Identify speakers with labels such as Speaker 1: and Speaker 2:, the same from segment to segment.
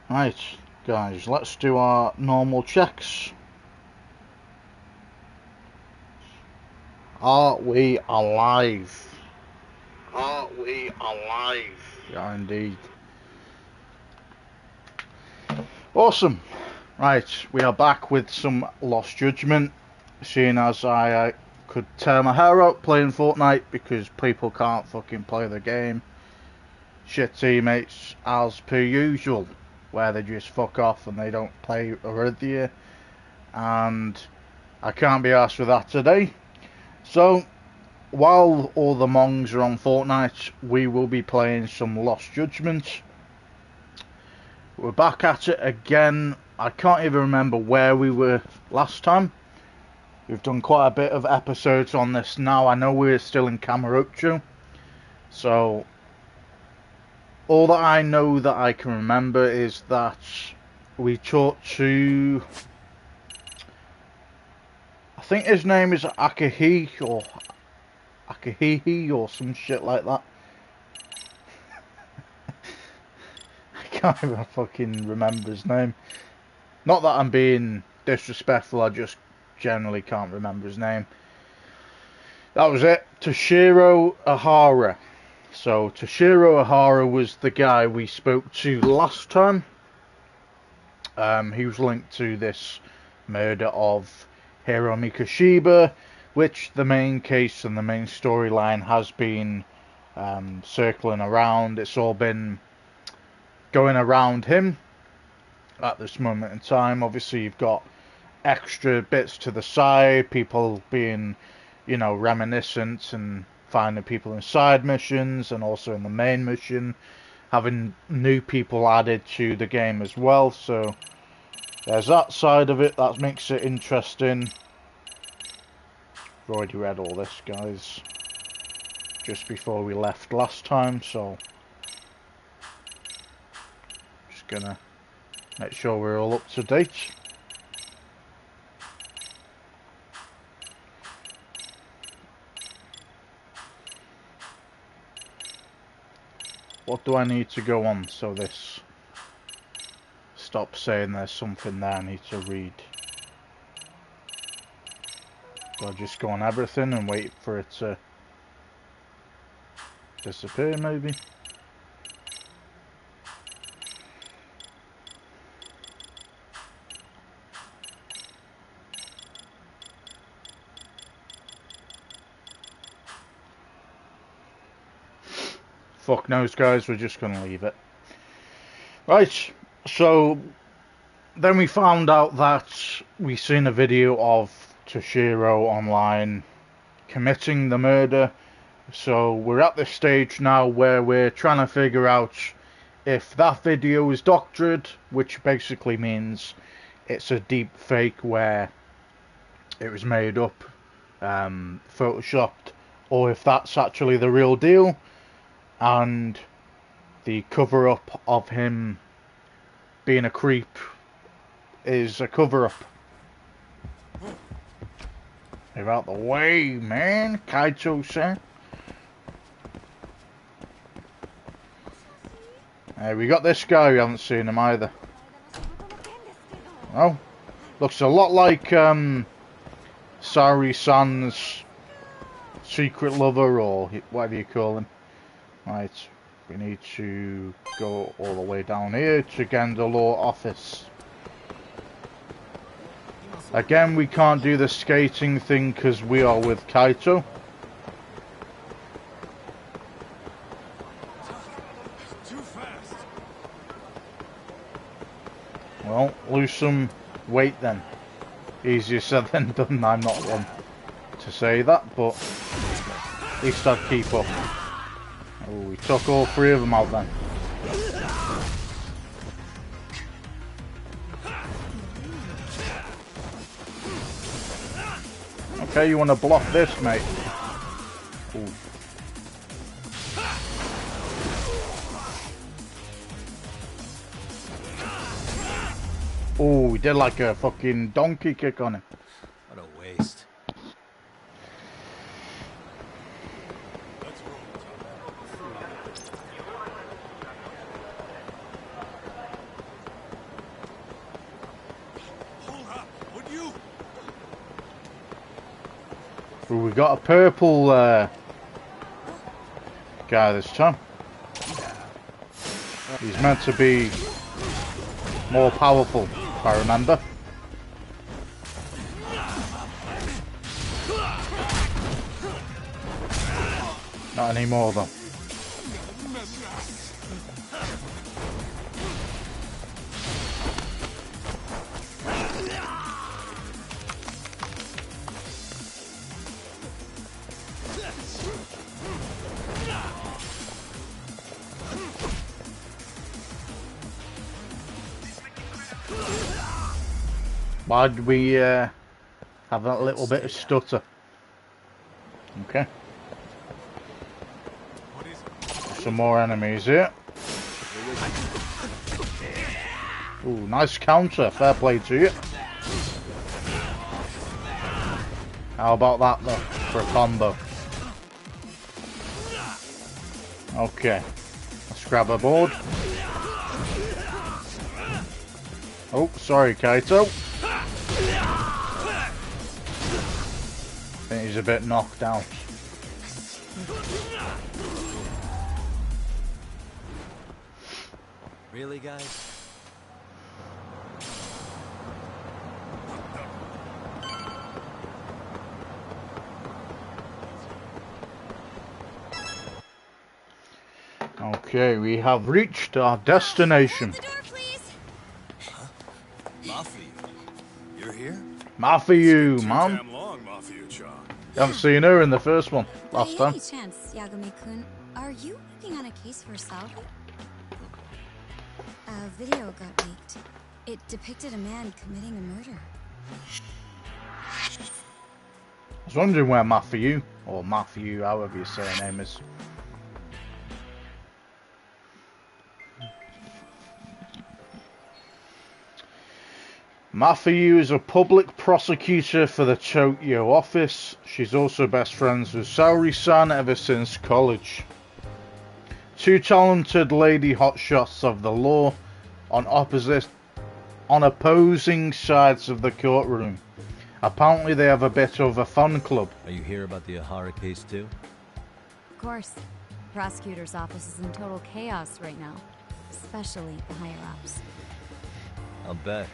Speaker 1: Right, guys, let's do our normal checks. Are we alive? Are we alive? Yeah, indeed. Awesome. Right, we are back with some Lost Judgment, seeing as I could tear my hair out playing Fortnite because people can't fucking play the game. Shit teammates as per usual, where they just fuck off and they don't play Arithia, and I can't be arsed with that today. So, while all the Mongs are on Fortnite, we will be playing some Lost Judgment. We're back at it again. I can't even remember where we were last time. We've done quite a bit of episodes on this now. I know we're still in Kamurocho. So, all that I know that I can remember is that we talked to... I think his name is Akahihi or some shit like that. I can't even fucking remember his name. Not that I'm being disrespectful, I just generally can't remember his name. That was it. Toshiro Ahara. So Toshiro Ahara was the guy we spoke to last time. He was linked to this murder of Hiro Mikoshiba, which the main case and the main storyline has been circling around. It's all been going around him at this moment in time. Obviously, you've got extra bits to the side, people being, you know, reminiscent and finding people in side missions and also in the main mission, having new people added to the game as well. So there's that side of it that makes it interesting. I've already read all this, guys, just before we left last time, so just gonna make sure we're all up to date. What do I need to go on so this stops saying there's something there I need to read? Do I just go on everything and wait for it to disappear, maybe? Fuck knows, guys, we're just gonna leave it. Right, so then we found out that we seen a video of Toshiro online committing the murder. So we're at this stage now where we're trying to figure out if that video is doctored, which basically means it's a deep fake where it was made up, photoshopped, or if that's actually the real deal and the cover-up of him being a creep is a cover-up. Move out the way, man, Kaito-san. We got this guy, we haven't seen him either. Oh, looks a lot like Sari-san's secret lover, or whatever you call him. Right, we need to go all the way down here to Gendalore office. Again, we can't do the skating thing because we are with Kaito. Well, lose some weight then. Easier said than done. I'm not one to say that, but at least I'd keep up. Oh, we took all three of them out then. Okay, you want to block this, mate? Ooh. Oh, we did like a fucking donkey kick on him.
Speaker 2: What a waste.
Speaker 1: Well, we got a purple guy this time. He's meant to be more powerful, if I remember. Not anymore though. Why did we have that little bit of stutter? Okay. Some more enemies here. Ooh, nice counter. Fair play to you. How about that though, for a combo? Okay. Let's grab a board. Oh, sorry, Kaito. I think he's a bit knocked out.
Speaker 2: Really, guys?
Speaker 1: Okay, we have reached our destination.
Speaker 3: Close the door, please.
Speaker 2: Huh? Mafia, you're here?
Speaker 1: Mafiu, man.
Speaker 4: Damn long, Mafia-chan.
Speaker 1: You haven't seen her in the first one last
Speaker 3: By
Speaker 1: time.
Speaker 3: any chance, Yagami-kun, are you working on a case for Salvi? A video got leaked. It depicted a man committing a murder.
Speaker 1: I was wondering where Mafiu, or Matthew, however you say her name is. Mafiu is a public prosecutor for the Tokyo office. She's also best friends with Saori-san ever since college. Two talented lady hotshots of the law on opposing sides of the courtroom. Apparently they have a bit of a fun club.
Speaker 2: Are you here about the Ahara case too?
Speaker 3: Of course. The prosecutor's office is in total chaos right now, especially the higher-ups.
Speaker 2: I'll bet.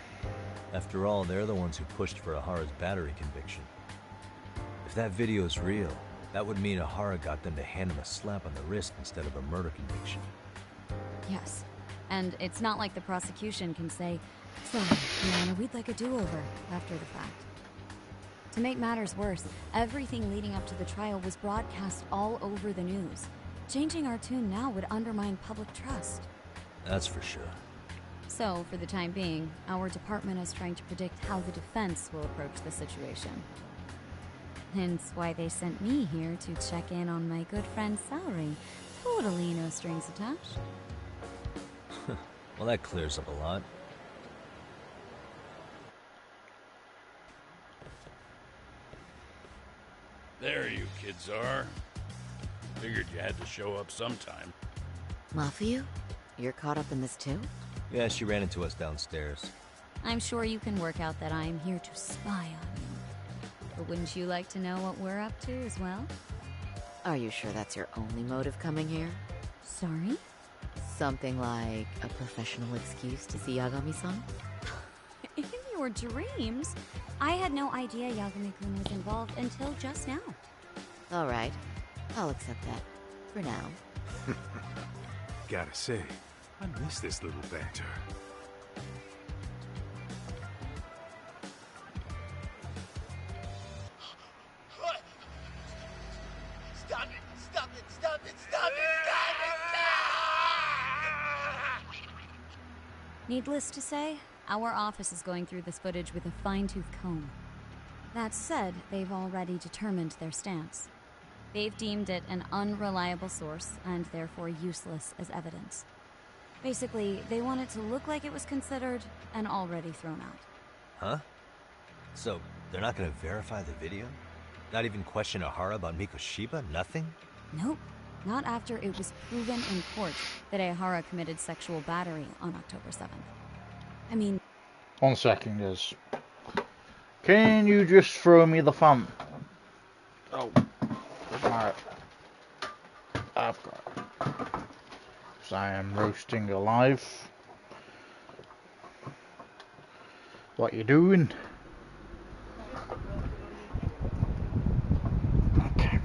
Speaker 2: After all, they're the ones who pushed for Ahara's battery conviction. If that video is real, that would mean Ahara got them to hand him a slap on the wrist instead of a murder conviction.
Speaker 3: Yes. And it's not like the prosecution can say, "So, Your Honor, we'd like a do-over," after the fact. To make matters worse, everything leading up to the trial was broadcast all over the news. Changing our tune now would undermine public trust.
Speaker 2: That's for sure.
Speaker 3: So, for the time being, our department is trying to predict how the defense will approach the situation. Hence why they sent me here to check in on my good friend Saori. Totally no strings attached.
Speaker 2: Well, that clears up a lot.
Speaker 4: There you kids are. Figured you had to show up sometime.
Speaker 5: Mafiu? You're caught up in this too?
Speaker 2: Yeah, she ran into us downstairs.
Speaker 3: I'm sure you can work out that I am here to spy on you. But wouldn't you like to know what we're up to as well?
Speaker 5: Are you sure that's your only motive coming here?
Speaker 3: Sorry?
Speaker 5: Something like a professional excuse to see Yagami-san?
Speaker 3: In your dreams? I had no idea Yagami-kun was involved until just now.
Speaker 5: Alright, I'll accept that. For now.
Speaker 4: Gotta say, I miss this little banter.
Speaker 6: Stop it! Stop it! Stop it! Stop it!
Speaker 3: Needless to say, our office is going through this footage with a fine-tooth comb. That said, they've already determined their stance. They've deemed it an unreliable source and therefore useless as evidence. Basically, they want it to look like it was considered and already thrown out.
Speaker 2: Huh? So, they're not gonna verify the video? Not even question Ahara about Mikoshiba? Nothing?
Speaker 3: Nope. Not after it was proven in court that Ahara committed sexual battery on October 7th. I mean...
Speaker 1: 1 second, guys. Can you just throw me the fan? Oh, right. I've got it. So I am roasting alive. What you doing? Okay.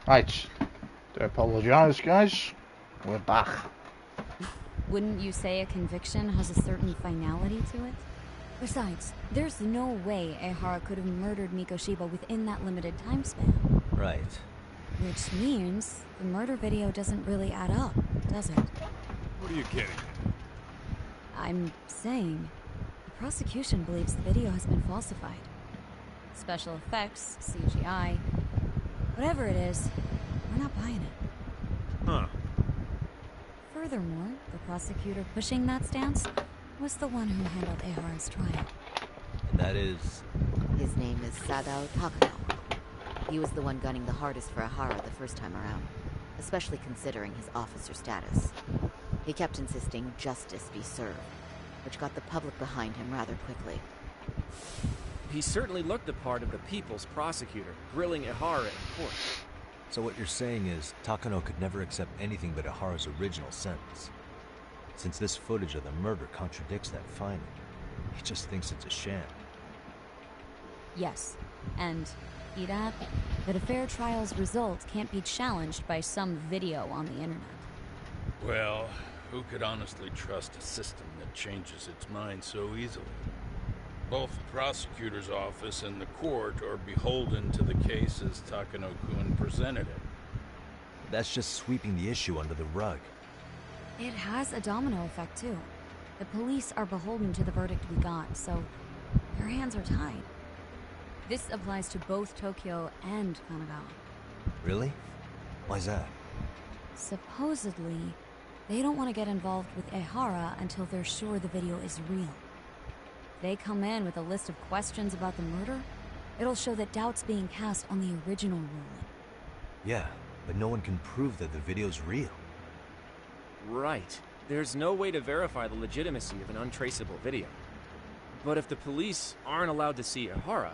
Speaker 1: Right. I apologise, guys. We're back.
Speaker 3: Wouldn't you say a conviction has a certain finality to it? Besides, there's no way Ehara could have murdered Mikoshiba within that limited time span.
Speaker 2: Right.
Speaker 3: Which means the murder video doesn't really add up, does it?
Speaker 7: What are you getting at?
Speaker 3: I'm saying the prosecution believes the video has been falsified. Special effects, CGI, whatever it is, we're not buying it.
Speaker 7: Huh.
Speaker 3: Furthermore, the prosecutor pushing that stance was the one who handled Ehara's trial.
Speaker 2: And that is...
Speaker 5: His name is Sadao Takano. He was the one gunning the hardest for Ehara the first time around, especially considering his officer status. He kept insisting justice be served, which got the public behind him rather quickly.
Speaker 8: He certainly looked the part of the people's prosecutor, grilling Ehara in court.
Speaker 2: So what you're saying is, Takano could never accept anything but Ehara's original sentence. Since this footage of the murder contradicts that finding, he just thinks it's a sham.
Speaker 3: Yes, and Irad, that a fair trial's result can't be challenged by some video on the internet.
Speaker 4: Well, who could honestly trust a system that changes its mind so easily? Both the prosecutor's office and the court are beholden to the case as Takano-kun presented it.
Speaker 2: That's just sweeping the issue under the rug.
Speaker 3: It has a domino effect, too. The police are beholden to the verdict we got, so their hands are tied. This applies to both Tokyo and Kanagawa.
Speaker 2: Really? Why's that?
Speaker 3: Supposedly, they don't want to get involved with Ehara until they're sure the video is real. They come in with a list of questions about the murder, it'll show that doubt's being cast on the original ruling.
Speaker 2: Yeah, but no one can prove that the video's real.
Speaker 8: Right. There's no way to verify the legitimacy of an untraceable video. But if the police aren't allowed to see Ehara,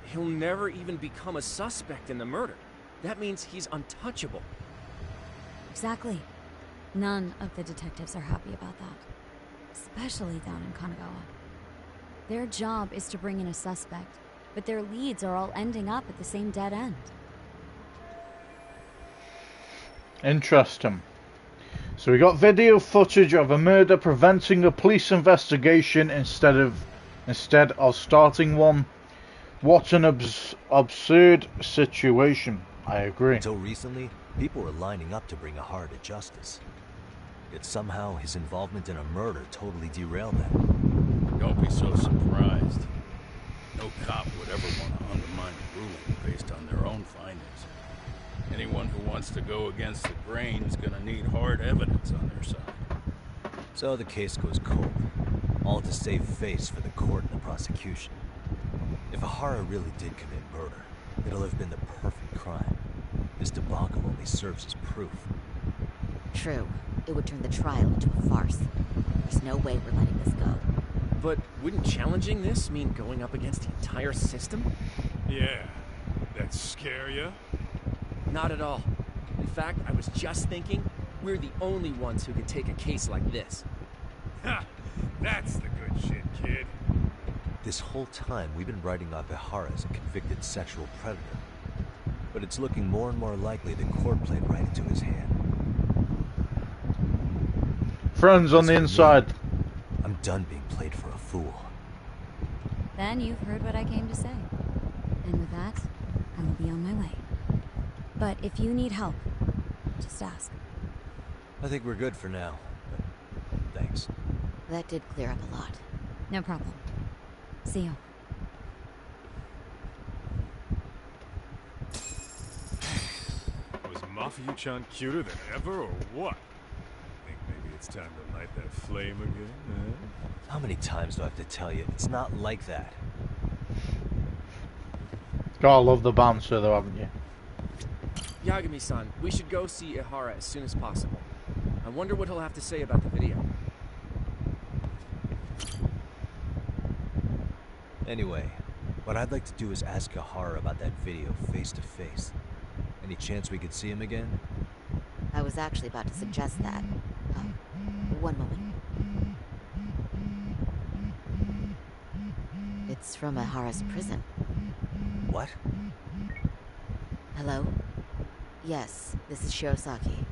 Speaker 8: he'll never even become a suspect in the murder. That means he's untouchable.
Speaker 3: Exactly. None of the detectives are happy about that. Especially down in Kanagawa. Their job is to bring in a suspect, but their leads are all ending up at the same dead end.
Speaker 1: Interesting. So we got video footage of a murder preventing a police investigation instead of starting one. What an absurd situation. I agree.
Speaker 2: Until recently, people were lining up to bring Ehara to justice. Yet somehow his involvement in a murder totally derailed that.
Speaker 4: Don't be so surprised. No cop would ever want to undermine a ruling based on their own findings. Anyone who wants to go against the grain is going to need hard evidence on their side.
Speaker 2: So the case goes cold, all to save face for the court and the prosecution. If Ehara really did commit murder, it'll have been the perfect crime. This debacle only serves as proof.
Speaker 5: True. It would turn the trial into a farce. There's no way we're letting this go.
Speaker 8: But wouldn't challenging this mean going up against the entire system?
Speaker 7: Yeah. That scare ya?
Speaker 8: Not at all. In fact, I was just thinking, we're the only ones who could take a case like this.
Speaker 7: Ha! That's the good shit, kid.
Speaker 2: This whole time, we've been writing off Ehara as a convicted sexual predator. But it's looking more and more likely the court played right into his hand.
Speaker 1: Friends on the inside.
Speaker 2: I'm done being played for a fool.
Speaker 3: Then you've heard what I came to say. And with that, I will be on my way. But if you need help, just ask.
Speaker 2: I think we're good for now. But thanks.
Speaker 5: That did clear up a lot.
Speaker 3: No problem. See you.
Speaker 7: Was Mafia-chan cuter than ever, or what? Think maybe it's time to light that flame again, huh?
Speaker 2: How many times do I have to tell you? It's not like that.
Speaker 1: Gotta love the bouncer though, haven't you?
Speaker 8: Yagami-san, we should go see Ehara as soon as possible. I wonder what he'll have to say about the video.
Speaker 2: Anyway, What I'd like to do is ask Ahara about that video face to face. Any chance we could see him again?
Speaker 5: I was actually about to suggest that. One moment. It's from Ahara's prison.
Speaker 2: What?
Speaker 5: Hello? Yes, this is Shirosaki.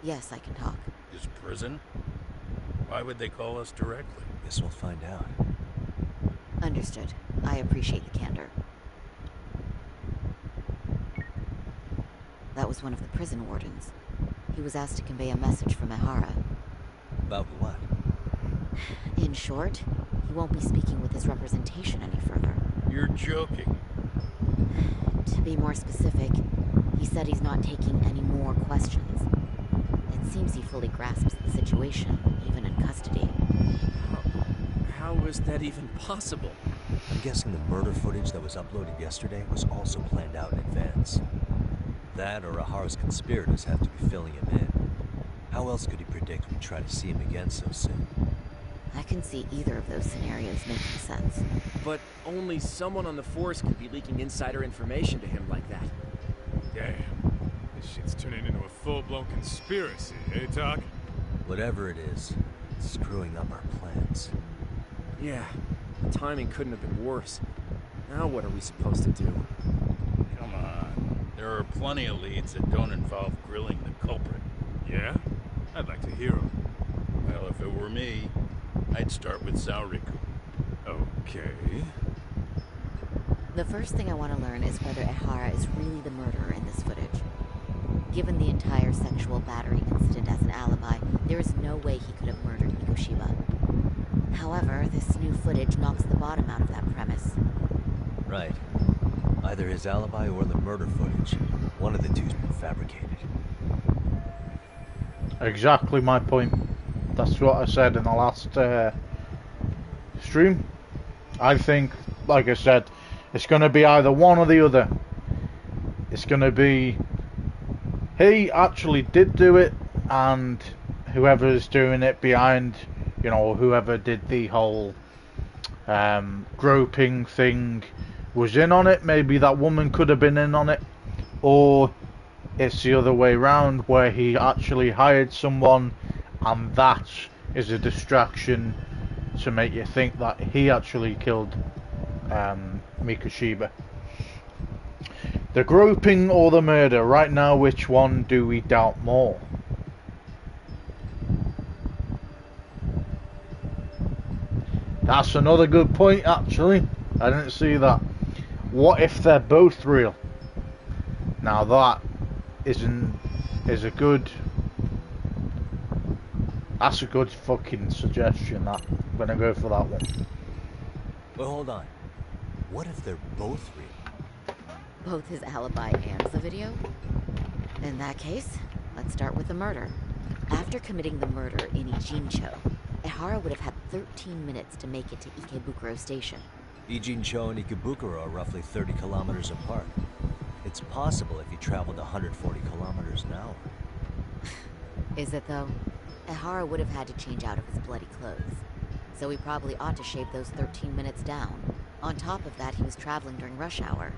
Speaker 5: Yes, I can talk.
Speaker 4: His prison? Why would they call us directly?
Speaker 2: Guess we'll find out.
Speaker 5: Understood. I appreciate the candor. That was one of the prison wardens. He was asked to convey a message from Ahara.
Speaker 2: About what?
Speaker 5: In short, he won't be speaking with his representation any further.
Speaker 4: You're joking.
Speaker 5: To be more specific, he said he's not taking any more questions. It seems he fully grasps the situation, even in custody.
Speaker 8: How is that even possible?
Speaker 2: I'm guessing the murder footage that was uploaded yesterday was also planned out in advance. That or Ahara's conspirators have to be filling him in. How else could he predict we'd try to see him again so soon?
Speaker 5: I can see either of those scenarios making sense.
Speaker 8: But only someone on the force could be leaking insider information to him like that.
Speaker 7: Damn. This shit's turning into a full-blown conspiracy, eh, Doc?
Speaker 2: Whatever it is, it's screwing up our plans.
Speaker 8: Yeah, the timing couldn't have been worse. Now what are we supposed to do?
Speaker 4: Come on. There are plenty of leads that don't involve grilling the culprit.
Speaker 7: Yeah? I'd like to hear him.
Speaker 4: Well, if it were me, I'd start with Zauriku.
Speaker 7: Okay.
Speaker 5: The first thing I want to learn is whether Ahara is really the murderer in this footage. Given the entire sexual battery incident as an alibi, there is no way he could have murdered Mikoshiba. However, this new footage knocks the bottom out of that premise.
Speaker 2: Right. Either his alibi or the murder footage. One of the two's been fabricated.
Speaker 1: Exactly my point. That's what I said in the last stream. I think, like I said, it's going to be either one or the other. It's going to be he actually did do it, and whoever's doing it behind, you know, whoever did the whole groping thing was in on it. Maybe that woman could have been in on it, or it's the other way around where he actually hired someone and that is a distraction to make you think that he actually killed Mikoshiba. The groping or the murder, right now which one do we doubt more? That's another good point actually. I didn't see that. What if they're both real? Now that is a good... That's a good fucking suggestion, that. I'm gonna go for that one.
Speaker 2: But hold on. What if they're both real?
Speaker 5: Both his alibi and the video? In that case, let's start with the murder. After committing the murder in Ijincho, Ehara would have had 13 minutes to make it to Ikebukuro Station.
Speaker 2: Ijincho and Ikebukuro are roughly 30 kilometers apart. It's possible if he traveled 140 kilometers an hour.
Speaker 5: Is it though? Ehara would have had to change out of his bloody clothes. So he probably ought to shave those 13 minutes down. On top of that, he was traveling during rush hour.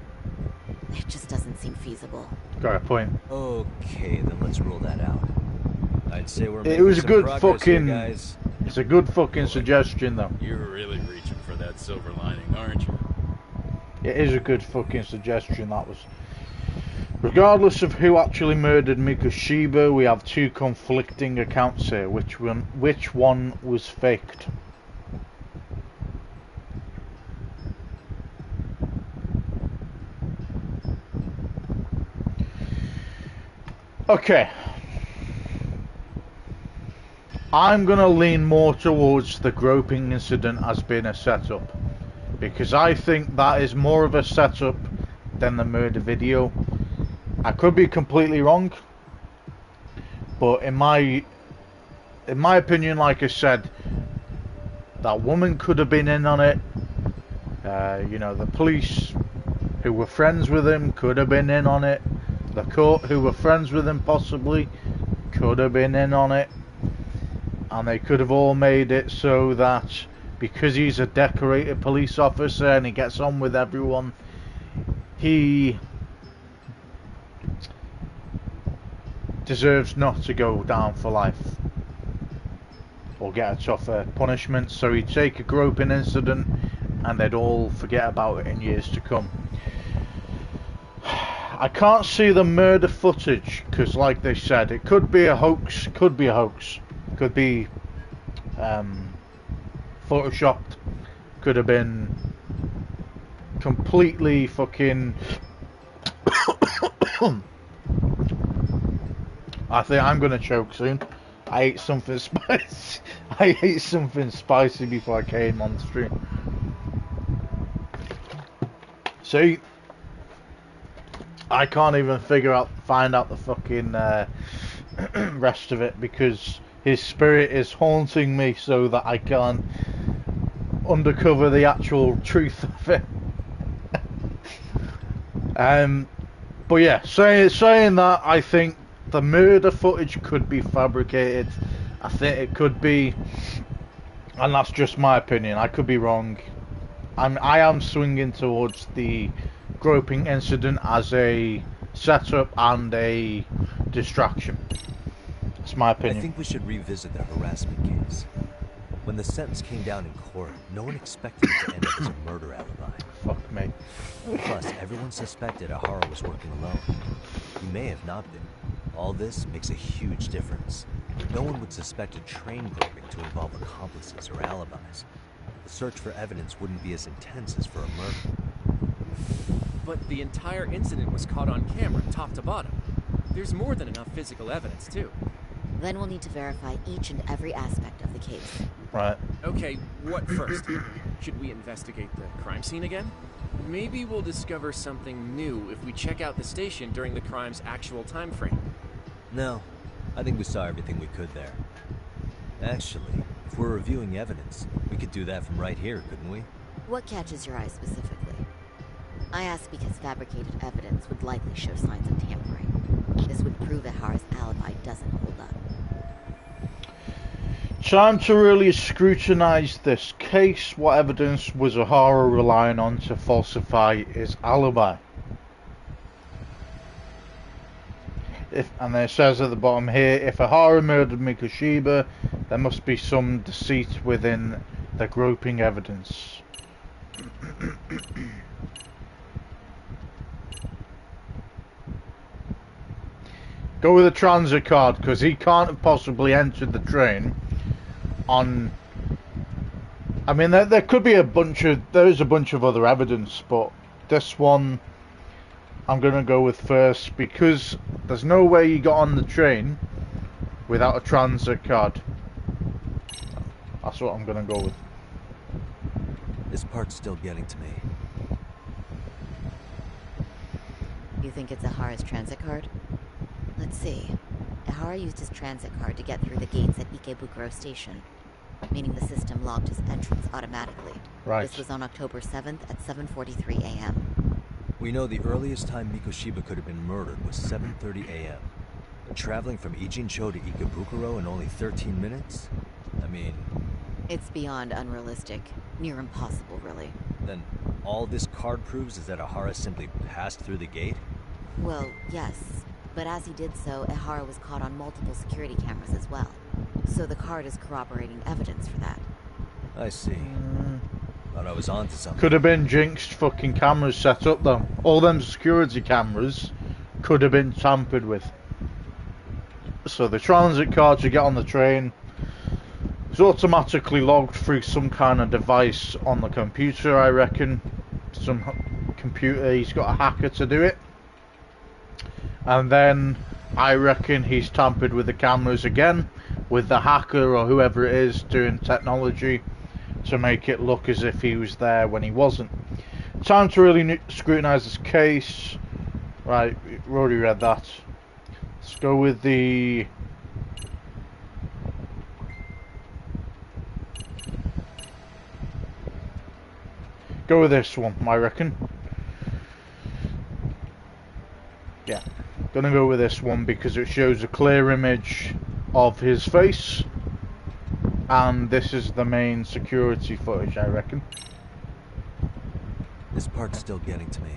Speaker 5: It just doesn't seem feasible.
Speaker 1: Got a point.
Speaker 2: Okay, then let's rule that out. I'd say we're making
Speaker 1: It was a
Speaker 2: some
Speaker 1: good
Speaker 2: progress
Speaker 1: fucking...
Speaker 2: here, guys.
Speaker 1: It's a good fucking suggestion though.
Speaker 4: You're really reaching for that silver lining, aren't you?
Speaker 1: It is a good fucking suggestion, that was. Regardless of who actually murdered Mikoshiba, we have two conflicting accounts here. Which one was faked? Okay. I'm gonna lean more towards the groping incident as being a setup, because I think that is more of a setup than the murder video. I could be completely wrong, but in my opinion, like I said, that woman could have been in on it. You know, the police who were friends with him could have been in on it. The court who were friends with him possibly could have been in on it. And they could have all made it so that because he's a decorated police officer and he gets on with everyone, he deserves not to go down for life or get a tougher punishment. So he'd take a groping incident and they'd all forget about it in years to come. I can't see the murder footage because, like they said, it could be a hoax, could be photoshopped, could have been completely fucking I think I'm gonna choke soon. I ate something spicy. I ate something spicy before I came on the stream. See, I can't even find out the fucking rest of it because his spirit is haunting me so that I can't uncover the actual truth of it. But yeah, saying that, I think the murder footage could be fabricated. I think it could be, and that's just my opinion. I could be wrong. I am swinging towards the groping incident as a setup and a distraction. That's my opinion.
Speaker 2: I think we should revisit the harassment case. When the sentence came down in court, no one expected it to end up as a murder alibi.
Speaker 1: Fuck me.
Speaker 2: Plus, everyone suspected Ahara was working alone. He may have not been. All this makes a huge difference. No one would suspect a train groping to involve accomplices or alibis. The search for evidence wouldn't be as intense as for a murder.
Speaker 8: But the entire incident was caught on camera, top to bottom. There's more than enough physical evidence, too.
Speaker 5: Then we'll need to verify each and every aspect of the case.
Speaker 1: Right.
Speaker 8: Okay, what first? Should we investigate the crime scene again? Maybe we'll discover something new if we check out the station during the crime's actual time frame.
Speaker 2: No, I think we saw everything we could there. Actually, if we're reviewing evidence, we could do that from right here, couldn't we?
Speaker 5: What catches your eye specifically? I ask because fabricated evidence would likely show signs of tampering. This would prove Ahara's alibi doesn't hold up.
Speaker 1: Time to really scrutinize this case. What evidence was Ahara relying on to falsify his alibi? And then it says at the bottom here, if Ahara murdered Mikoshiba, there must be some deceit within the groping evidence. Go with a transit card, because he can't have possibly entered the train on... I mean, there could be there's a bunch of other evidence, but this one I'm going to go with first, because there's no way you got on the train without a transit card. That's what I'm going to go with.
Speaker 2: This part's still getting to me.
Speaker 5: You think it's Ahara's transit card? Let's see. Ahara used his transit card to get through the gates at Ikebukuro Station, meaning the system logged his entrance automatically.
Speaker 1: Right.
Speaker 5: This was on October 7th at 7:43 a.m.
Speaker 2: We know the earliest time Mikoshiba could have been murdered was 7:30 a.m. But traveling from Ijincho to Ikebukuro in only 13 minutes? I mean...
Speaker 5: It's beyond unrealistic. Near impossible, really.
Speaker 2: Then all this card proves is that Ahara simply passed through the gate?
Speaker 5: Well, yes. But as he did so, Ahara was caught on multiple security cameras as well. So the card is corroborating evidence for that.
Speaker 2: I see. Thought I was onto something.
Speaker 1: Could have been jinxed fucking cameras set up though. All them security cameras could have been tampered with. So the transit card to get on the train is automatically logged through some kind of device on the computer, I reckon. Some computer, he's got a hacker to do it. And then I reckon he's tampered with the cameras again with the hacker or whoever it is doing technology to make it look as if he was there when he wasn't. Time to really scrutinize this case. Right, we already read that. Let's go with the... Go with this one, I reckon. Yeah, gonna go with this one because it shows a clear image of his face and this is the main security footage, I reckon.
Speaker 2: This part's still getting to me.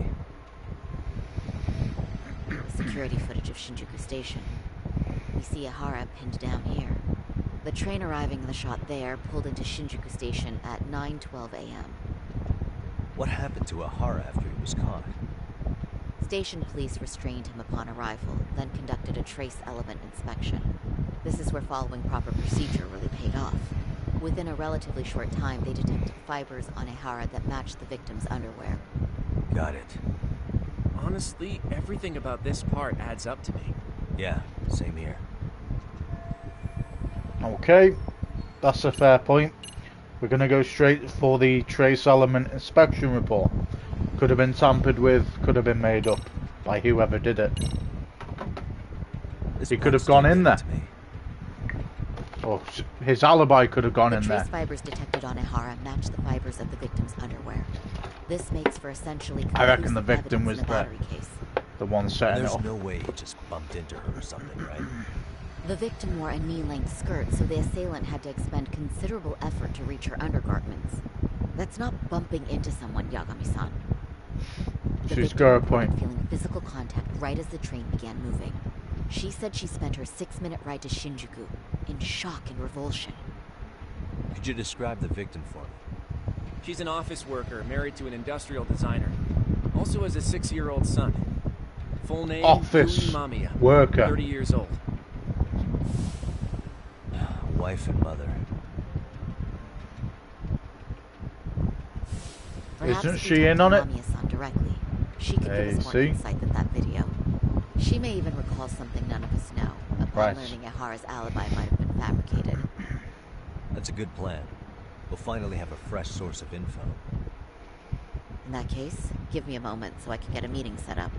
Speaker 5: Security footage of Shinjuku Station. We see Ahara pinned down here. The train arriving in the shot there pulled into Shinjuku Station at 9:12 a.m.
Speaker 2: What happened to Ahara after he was caught?
Speaker 5: Station police restrained him upon arrival, then conducted a trace element inspection. This is where following proper procedure really paid off. Within a relatively short time, they detected fibers on Ahara that matched the victim's underwear.
Speaker 2: Got it.
Speaker 8: Honestly, everything about this part adds up to me.
Speaker 2: Yeah, same here.
Speaker 1: Okay, that's a fair point. We're going to go straight for the trace element inspection report. Could have been tampered with, could have been made up by whoever did it. He could have gone in there. Or his alibi could have gone in there.
Speaker 5: The trace fibers detected on Ahara match the fibers of the victim's underwear. This makes for essentially
Speaker 1: I reckon the victim was the one setting it
Speaker 2: There's
Speaker 1: off.
Speaker 2: no way he just bumped into her or something, right?
Speaker 5: The victim wore a knee-length skirt, so the assailant had to expend considerable effort to reach her undergarments. That's not bumping into someone, Yagami-san.
Speaker 1: She's got a point.
Speaker 5: Feeling physical contact right as the train began moving. She said she spent her 6-minute ride to Shinjuku in shock and revulsion.
Speaker 2: Could you describe the victim for me?
Speaker 8: She's an office worker married to an industrial designer. Also has a 6-year-old son. Full name,
Speaker 1: Office
Speaker 8: Yui Mamiya,
Speaker 1: worker.
Speaker 8: 30 years old.
Speaker 2: Wife and mother.
Speaker 5: Perhaps
Speaker 1: Isn't
Speaker 5: if we
Speaker 1: she
Speaker 5: talked
Speaker 1: in
Speaker 5: to
Speaker 1: on it?
Speaker 5: Mamiya-san directly, she could give us more insight than that video. She may even recall something none of us know, upon learning Ahara's alibi might have been fabricated.
Speaker 2: That's a good plan. We'll finally have a fresh source of info.
Speaker 5: In that case, give me a moment so I can get a meeting set up.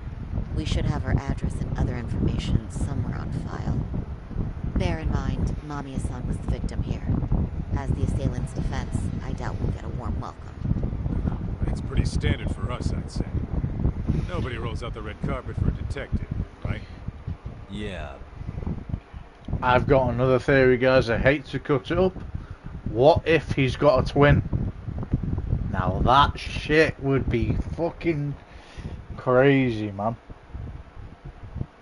Speaker 5: We should have her address and other information somewhere on file. Bear in mind, Mamiya-san was the victim here. As the assailant's defense, I doubt we'll get a warm welcome.
Speaker 7: It's pretty standard for us, I'd say. Nobody rolls out the red carpet for a detective, right?
Speaker 2: Yeah.
Speaker 1: I've got another theory, guys. I hate to cut it up. What if he's got a twin? Now that shit would be fucking crazy, man.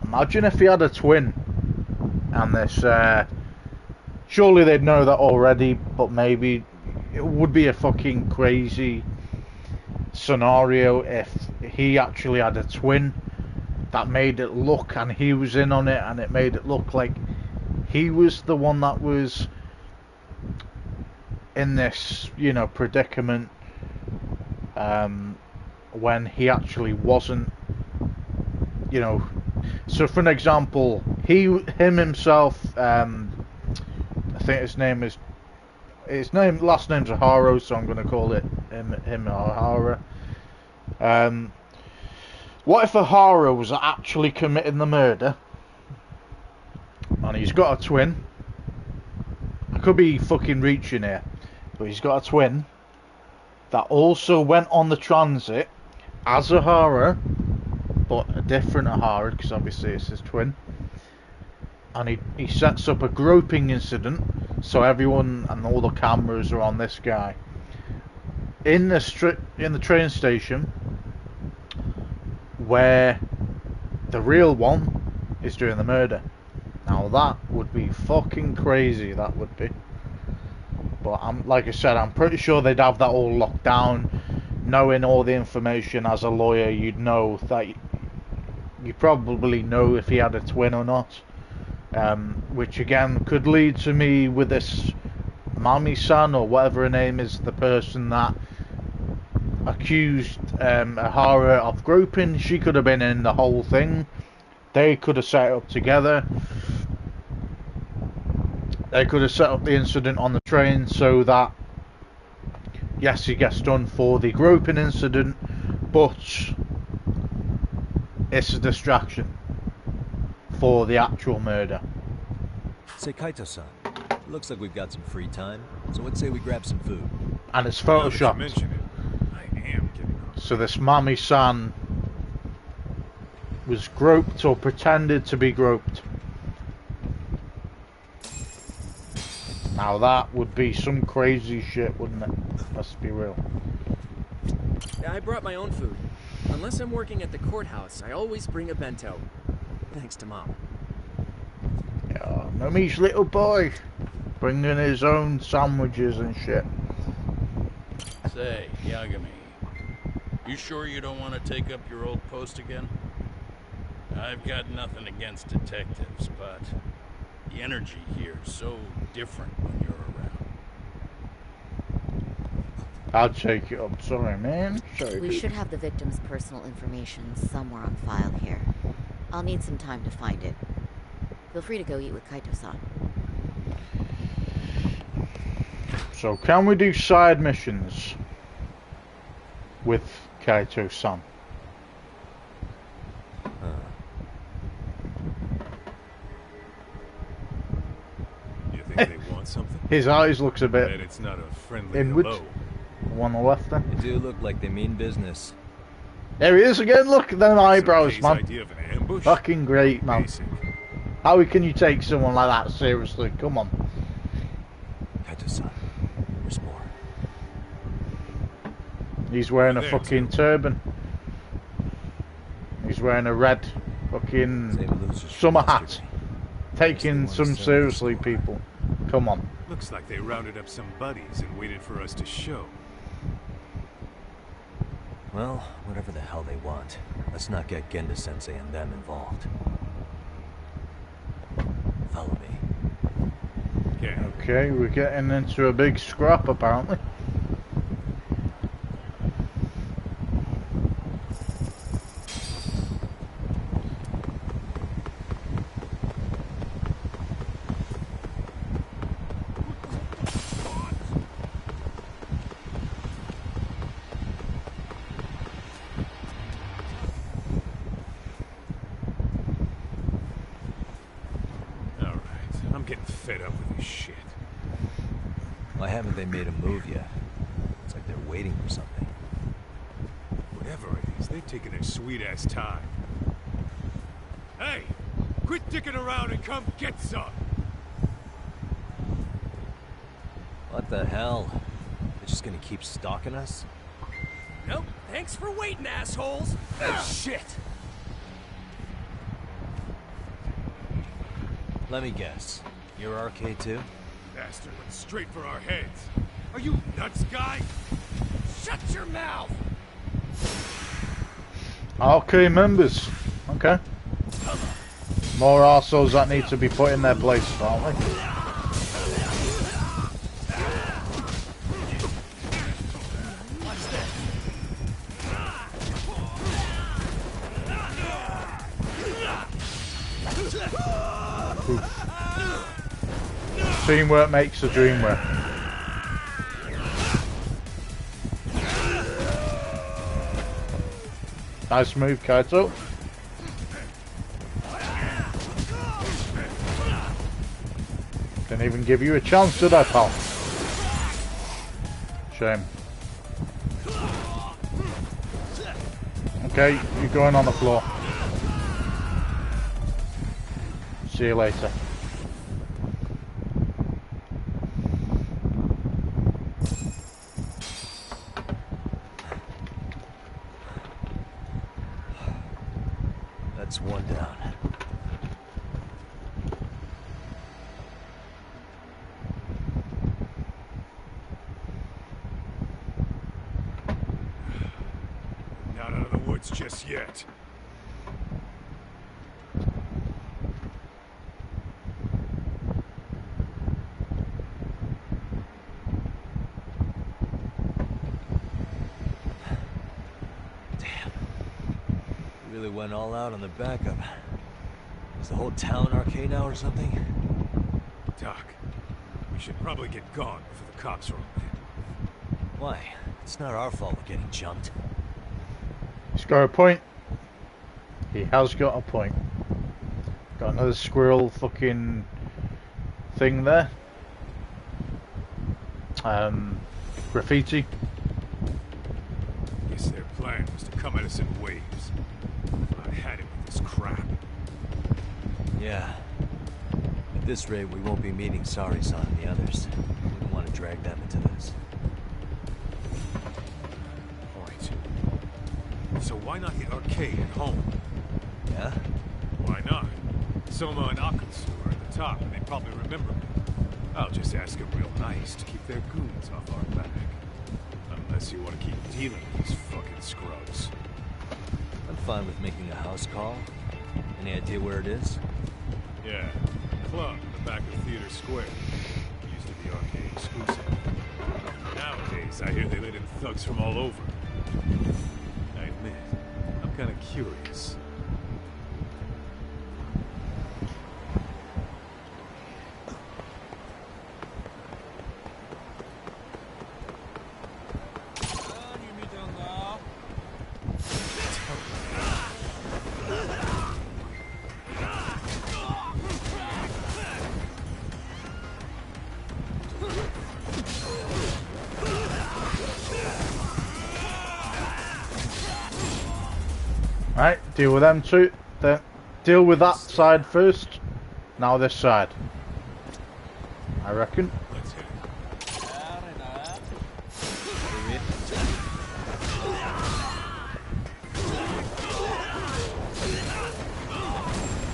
Speaker 1: Imagine if he had a twin. And this, surely they'd know that already, but maybe it would be a fucking crazy scenario if he actually had a twin that made it look, and he was in on it, and it made it look like he was the one that was in this, you know, predicament, when he actually wasn't, you know. So for an example, himself, I think his last name's Ahara, so I'm going to call it him Ahara. What if Ahara was actually committing the murder, and he's got a twin? I could be fucking reaching here, but he's got a twin that also went on the transit as Ahara, but a different Ahara, because obviously it's his twin. And he sets up a groping incident, so everyone and all the cameras are on this guy in the train station, where the real one is doing the murder. Now that would be fucking crazy, that would be. But like I said, I'm pretty sure they'd have that all locked down. Knowing all the information as a lawyer, you'd know that you probably know if he had a twin or not. Which again could lead to me with this Mami-san, or whatever her name is, the person that accused Ahara of groping. She could have been in the whole thing. They could have set it up together. They could have set up the incident on the train so that, yes, he gets done for the groping incident, but it's a distraction for the actual murder.
Speaker 2: Say, Kaito-san, looks like we've got some free time, so let's say we grab some food.
Speaker 1: And it's
Speaker 7: Now that you
Speaker 1: photoshopped.
Speaker 7: mention it, I am getting hungry.
Speaker 1: So this Mami-san was groped, or pretended to be groped. Now that would be some crazy shit, wouldn't it? Let's be real.
Speaker 8: I brought my own food. Unless I'm working at the courthouse, I always bring a bento. Thanks to Mom.
Speaker 1: Yeah, Mummy's little boy. Bringing his own sandwiches and shit.
Speaker 4: Say, Yagami, you sure you don't want to take up your old post again? I've got nothing against detectives, but the energy here is so different when you're around.
Speaker 1: I'll take it up. Sorry, man. Sorry.
Speaker 5: We
Speaker 1: dude.
Speaker 5: should have the victim's personal information somewhere on file here. I'll need some time to find it. Feel free to go eat with Kaito-san.
Speaker 1: So, can we do side missions with Kaito-san?
Speaker 7: You think they want something?
Speaker 1: His eyes looks a
Speaker 7: Bet
Speaker 1: bit
Speaker 7: it's not a friendly
Speaker 1: inward.
Speaker 7: hello.
Speaker 1: One on the left there.
Speaker 2: They do look like they mean business.
Speaker 1: There he is again. Look at them eyebrows,
Speaker 7: Some
Speaker 1: man.
Speaker 7: idea of an ambush?
Speaker 1: Fucking great, man.
Speaker 7: Basic.
Speaker 1: How can you take someone like that seriously? Come on.
Speaker 2: Kaito-san, there's more.
Speaker 1: He's wearing a
Speaker 7: There,
Speaker 1: fucking
Speaker 7: too.
Speaker 1: turban. He's wearing a red fucking
Speaker 2: Same losers from
Speaker 1: summer hat.
Speaker 2: yesterday.
Speaker 1: Taking
Speaker 2: Just the
Speaker 1: some
Speaker 2: ones that
Speaker 1: seriously,
Speaker 2: score.
Speaker 1: people. Come on.
Speaker 7: Looks like they rounded up some buddies and waited for us to show.
Speaker 2: Well, whatever the hell they want, let's not get Genda-sensei and them involved. Follow me.
Speaker 7: Okay.
Speaker 1: Okay, we're getting into a big scrap apparently.
Speaker 7: Alright, I'm getting fed up with this shit.
Speaker 2: Why haven't they made a move yet? It's like they're waiting for something.
Speaker 7: Whatever it is, they've taken their sweet-ass time. Hey! Quit dicking around and come get some!
Speaker 2: What the hell? They're just gonna keep stalking us?
Speaker 8: Nope. Thanks for waiting, assholes. Oh, shit.
Speaker 2: Let me guess. You're RK too?
Speaker 7: Bastard went straight for our heads. Are you nuts, guy?
Speaker 8: Shut your mouth.
Speaker 1: Okay, members. Okay. More arseholes that need to be put in their place, aren't we? Teamwork makes the dream work. Nice move, Kaito. Didn't even give you a chance, did I, pal? Shame. Okay, you're going on the floor. See you later.
Speaker 2: That's one down.
Speaker 7: Not out of the woods just yet.
Speaker 2: Really went all out on the backup. Is the whole town RK now or something?
Speaker 7: Doc, we should probably get gone before the cops roll in.
Speaker 2: Why? It's not our fault we're getting jumped.
Speaker 1: He's got a point. He has got a point. Got another squirrel fucking thing there. Graffiti.
Speaker 7: Guess their plan was to come at us in waves. I had it with this crap.
Speaker 2: Yeah. I At this rate, we won't be meeting Sari-san and the others. We don't want to drag them into this.
Speaker 7: Point. So why not hit arcade at home?
Speaker 2: Yeah?
Speaker 7: Why not? Soma and Akutsu are at the top, and they probably remember me. I'll just ask them real nice to keep their goons off our back. Unless you want to keep dealing with these fucking scrubs.
Speaker 2: I'm fine with making a house call. Any idea where it is?
Speaker 7: Yeah, club in the back of Theater Square. Used to be arcade exclusive. Nowadays, I hear they let in thugs from all over. I admit, I'm kind of curious.
Speaker 1: Right, deal with them two. Then deal with that side first. Now this side. I reckon.
Speaker 7: Let's hit it.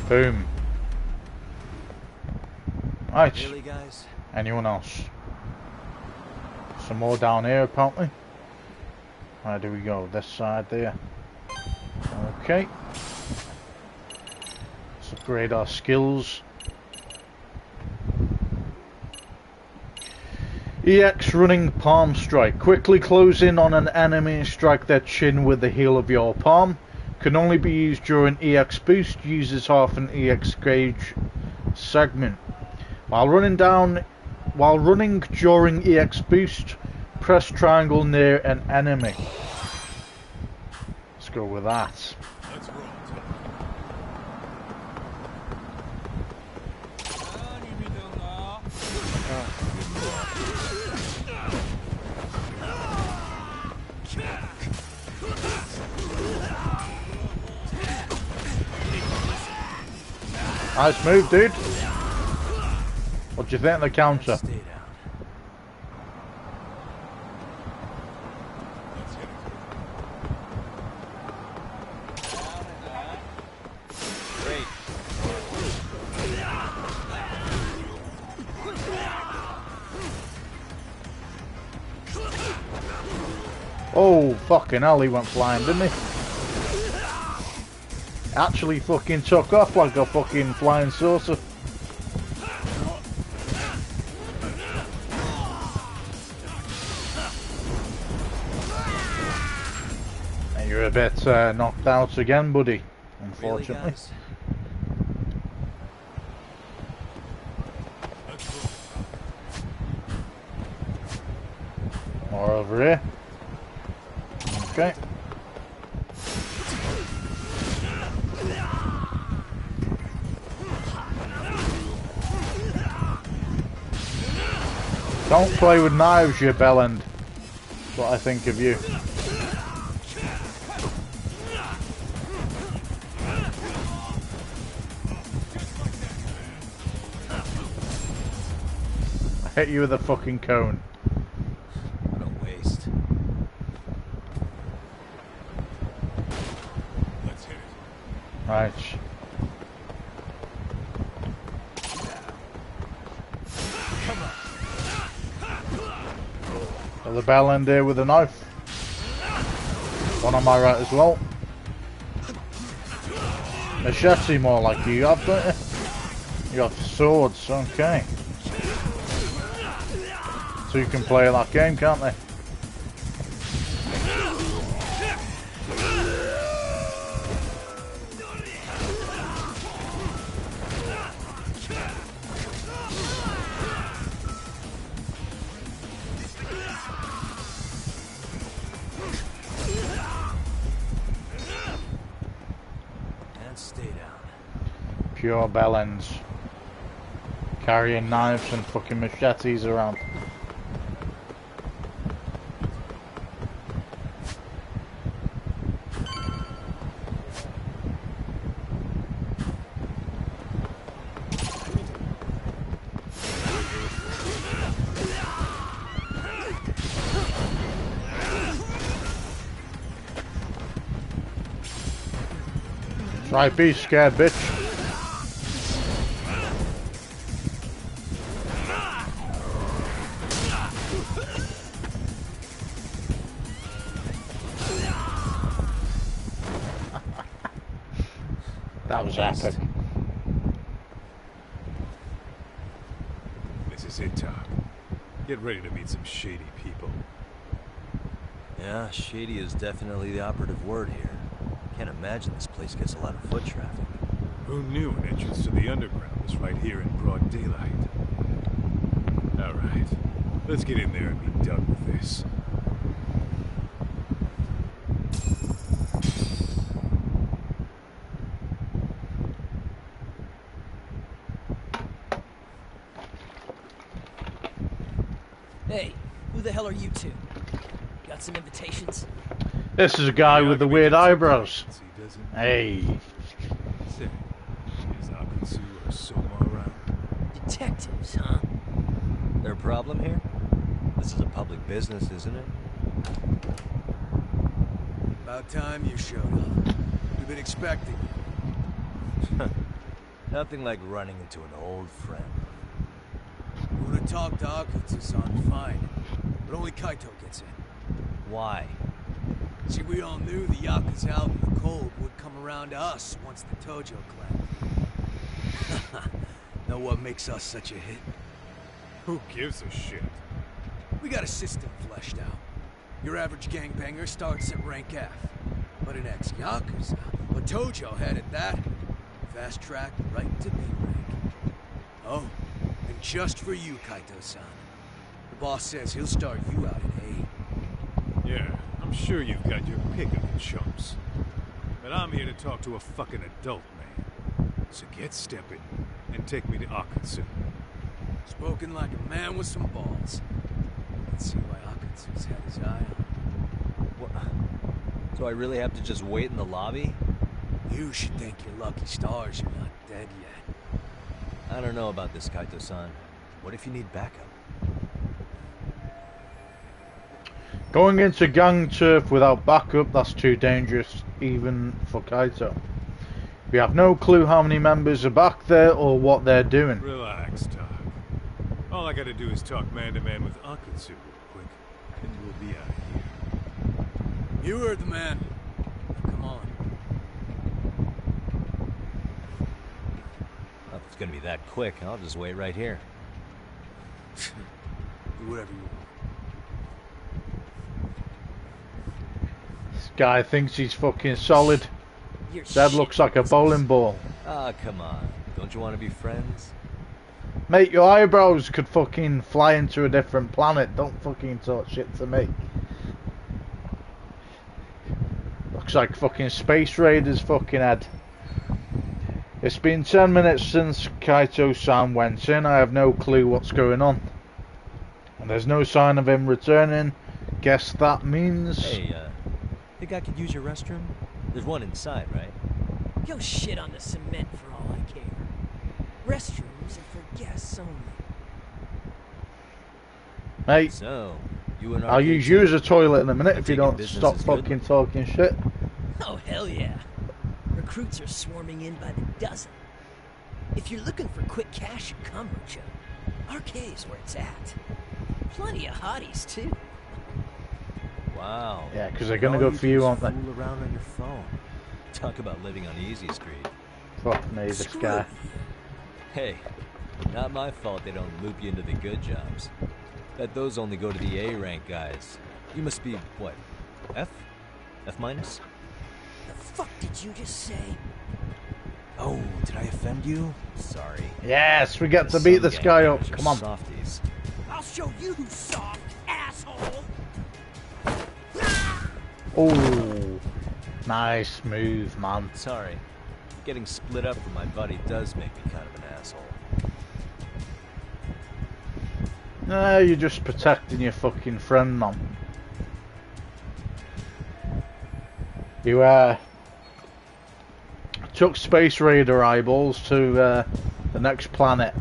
Speaker 1: Boom. Right.
Speaker 2: Really, guys?
Speaker 1: Anyone else? Some more down here apparently. Where do we go? This side there. Okay. Let's upgrade our skills. EX running palm strike. Quickly close in on an enemy and strike their chin with the heel of your palm. Can only be used during EX boost. Uses half an EX gauge segment. While running during EX boost, press triangle near an enemy. Let's go with that.
Speaker 7: Let's roll.
Speaker 1: Nice move, dude. What do you think of the counter?
Speaker 2: Stay down.
Speaker 8: Great.
Speaker 1: Oh, fucking hell, he went flying, didn't he? Actually fucking took off like a fucking flying saucer. And you're a bit knocked out again, buddy, unfortunately. More over here. Okay. Don't play with knives, you bellend. That's what I think of you. I hit you with a fucking cone.
Speaker 2: What a waste.
Speaker 7: Let's hit it.
Speaker 1: Right. Got the bell end here with a knife. One on my right as well. Machete more like you have, don't you? You have swords, okay. Two can play that game, can't they? Pure bellends. Carrying knives and fucking machetes around. Right, be scared, bitch. That was epic.
Speaker 7: This is it, Doc. Get ready to meet some shady people.
Speaker 2: Yeah, shady is definitely the operative word here. Can't imagine this place gets a lot of foot traffic.
Speaker 7: Who knew an entrance to the underground was right here in broad daylight? Alright, let's get in there and be done with this.
Speaker 9: Hey, who the hell are you two? Got some invitations?
Speaker 1: This is a guy with the weird eyebrows. Hey.
Speaker 7: Say, is Akatsu or Soma around?
Speaker 9: Detectives, huh?
Speaker 2: There a problem here? This is a public business, isn't it?
Speaker 10: About time you showed up. We've been expecting you.
Speaker 2: Nothing like running into an old friend.
Speaker 10: You want to talk to Akatsu-san, fine. But only Kaito gets in.
Speaker 2: Why?
Speaker 10: See, we all knew the Yakuza out in the cold would come around to us once the Tojo clan. Know what makes us such a hit?
Speaker 7: Who gives a shit?
Speaker 10: We got a system fleshed out. Your average gangbanger starts at rank F. But an ex-Yakuza, a Tojo head at that, fast track right to B rank. Oh, and just for you, Kaito-san. The boss says he'll start you out at A.
Speaker 7: Yeah, I'm sure you've got your pick of the chumps. But I'm here to talk to a fucking adult man. So get stepping and take me to Akatsu.
Speaker 10: Spoken like a man with some balls. Let's see why Akatsu's had his eye on.
Speaker 2: What? So I really have to just wait in the lobby?
Speaker 10: You should thank your lucky stars you're not dead yet.
Speaker 2: I don't know about this, Kaito-san. What if you need backup?
Speaker 1: Going into gang turf without backup, that's too dangerous, even for Kaito. We have no clue how many members are back there or what they're doing.
Speaker 7: Relax, Doc. All I gotta do is talk man-to-man with Akatsu real quick, and we'll be out of here.
Speaker 10: You heard the man. Now, come on.
Speaker 2: Well, if it's gonna be that quick, I'll just wait right here.
Speaker 10: Do whatever you want.
Speaker 1: This guy thinks he's fucking solid.
Speaker 9: Your
Speaker 1: That
Speaker 9: shit
Speaker 1: looks like a
Speaker 9: business.
Speaker 1: bowling ball.
Speaker 2: Ah, come on. Don't you want to be friends?
Speaker 1: Mate, your eyebrows could fucking fly into a different planet. Don't fucking talk shit to me. Looks like fucking Space Raiders fucking head. It's been 10 minutes since Kaito-san went in. I have no clue what's going on. And there's no sign of him returning. Guess that means...
Speaker 2: Hey, think I could use your restroom? There's one inside, right?
Speaker 9: Go shit on the cement for all I care. Restrooms are for guests only.
Speaker 1: Mate,
Speaker 2: So, you and
Speaker 1: I'll use you as a toilet in a minute
Speaker 2: I
Speaker 1: if you
Speaker 2: take it
Speaker 1: don't
Speaker 2: business
Speaker 1: stop
Speaker 2: is good?
Speaker 1: fucking talking shit.
Speaker 9: Oh, hell yeah. Recruits are swarming in by the dozen. If you're looking for quick cash and kombucha, Arcade's where it's at. Plenty of hotties, too.
Speaker 2: Wow.
Speaker 1: Yeah, because they're going to
Speaker 2: All
Speaker 1: go for
Speaker 2: do
Speaker 1: you,
Speaker 2: is
Speaker 1: aren't they?
Speaker 2: Fool around on your phone. Talk about living on Easy Street.
Speaker 1: Fuck me, this
Speaker 9: Screw
Speaker 1: guy.
Speaker 2: Hey, not my fault they don't loop you into the good jobs. Bet those only go to the A rank guys. You must be, what, F? F minus?
Speaker 9: The fuck did you just say?
Speaker 2: Oh, did I offend you? Sorry.
Speaker 1: Yes, we get to
Speaker 2: The
Speaker 1: beat
Speaker 2: some
Speaker 1: this guy up.
Speaker 2: gangbangers are
Speaker 1: Come on.
Speaker 2: Softies.
Speaker 9: I'll show you who's soft, asshole!
Speaker 1: Oh, nice move, man.
Speaker 2: Sorry. Getting split up from my buddy does make me kind of an asshole.
Speaker 1: No, you're just protecting your fucking friend, man. You took Space Raider eyeballs to the next planet.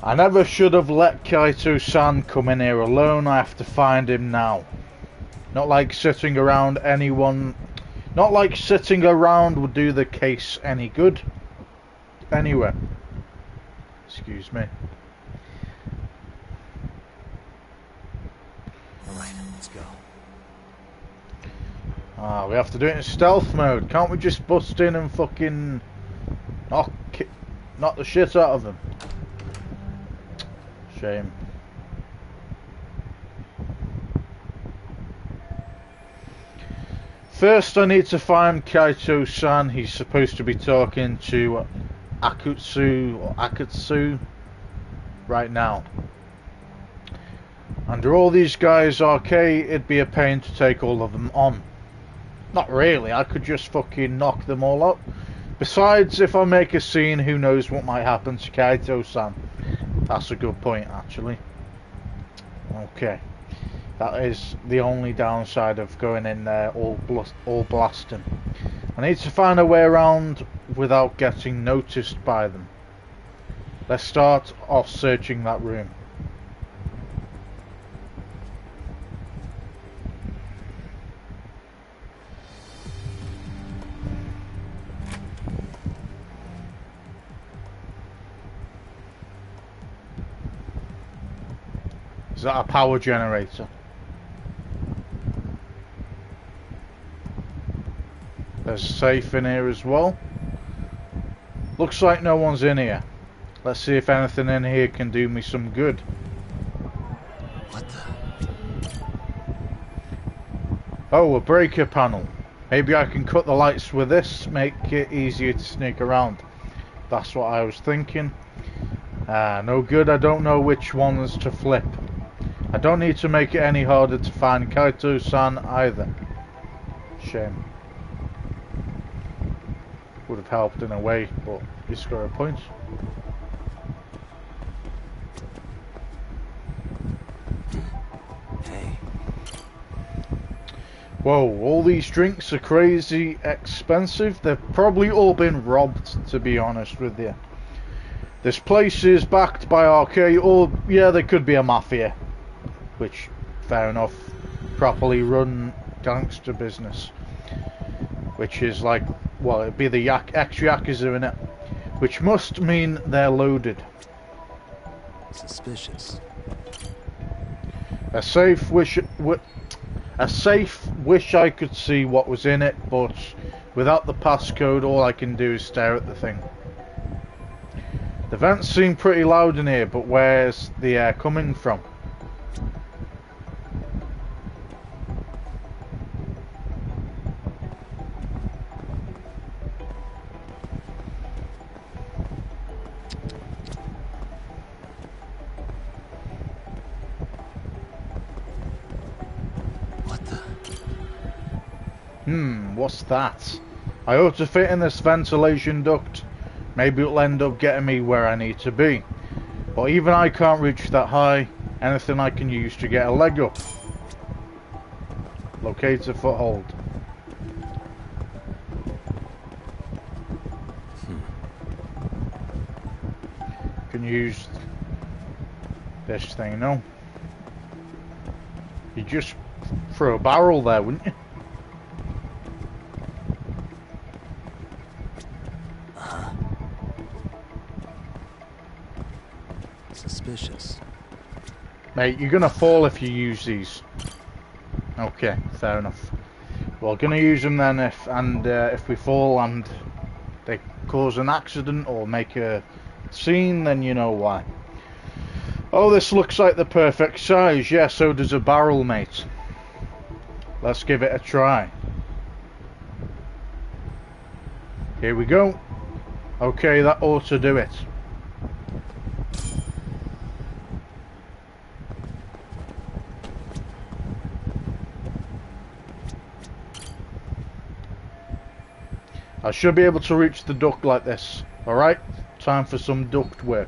Speaker 1: I never should have let Kaito-san come in here alone. I have to find him now. Not like sitting around anyone Not like sitting around would do the case any good. Anyway. Excuse me.
Speaker 2: Alright, let's go.
Speaker 1: Ah, we have to do it in stealth mode. Can't we just bust in and fucking knock the shit out of them? Shame. First I need to find Kaito-san. He's supposed to be talking to Akutsu right now. Under all these guys, okay, it'd be a pain to take all of them on. Not really, I could just fucking knock them all out. Besides, if I make a scene, who knows what might happen to Kaito-san. That's a good point, actually. Okay. That is the only downside of going in there all blasting. I need to find a way around without getting noticed by them. Let's start off searching that room. Is that a power generator? There's a safe in here as well. Looks like no one's in here. Let's see if anything in here can do me some good.
Speaker 2: What the?
Speaker 1: Oh, a breaker panel. Maybe I can cut the lights with this, make it easier to sneak around. That's what I was thinking. No good, I don't know which ones to flip. I don't need to make it any harder to find Kaito-san either. Shame. Would have helped in a way, but you score a point.
Speaker 2: Hey.
Speaker 1: Whoa, all these drinks are crazy expensive. They've probably all been robbed, to be honest with you. This place is backed by arcade, or yeah, there could be a mafia. Which, fair enough, properly run gangster business. Which is like, well, it'd be the ex-Yakuza in it. Which must mean they're loaded.
Speaker 2: Suspicious.
Speaker 1: A safe wish I could see what was in it, but without the passcode, all I can do is stare at the thing. The vents seem pretty loud in here, but where's the air coming from? What's that? I ought to fit in this ventilation duct. Maybe it'll end up getting me where I need to be. But even I can't reach that high. Anything I can use to get a leg up. Locate a foothold. Can use this thing, no? You just throw a barrel there, wouldn't you?
Speaker 2: Suspicious.
Speaker 1: Mate, you're gonna fall if you use these. Okay, fair enough. Well, gonna use them then if we fall and they cause an accident or make a scene, then you know why. Oh, this looks like the perfect size. Yeah, so does a barrel, mate. Let's give it a try. Here we go. Okay, that ought to do it. I should be able to reach the duct like this. Alright, time for some duct work.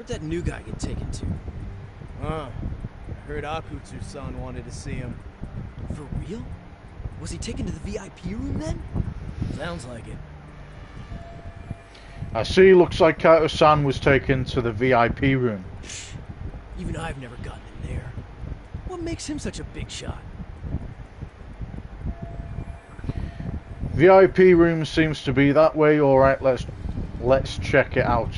Speaker 9: that new guy get taken to?
Speaker 10: I heard Akutsu-san wanted to see him.
Speaker 9: For real? Was he taken to the VIP room then?
Speaker 10: Sounds like it.
Speaker 1: I see, looks like Kaito-san was taken to the VIP room.
Speaker 9: Even I've never gotten in there. What makes him such a big shot?
Speaker 1: VIP room seems to be that way. Alright, let's check it out.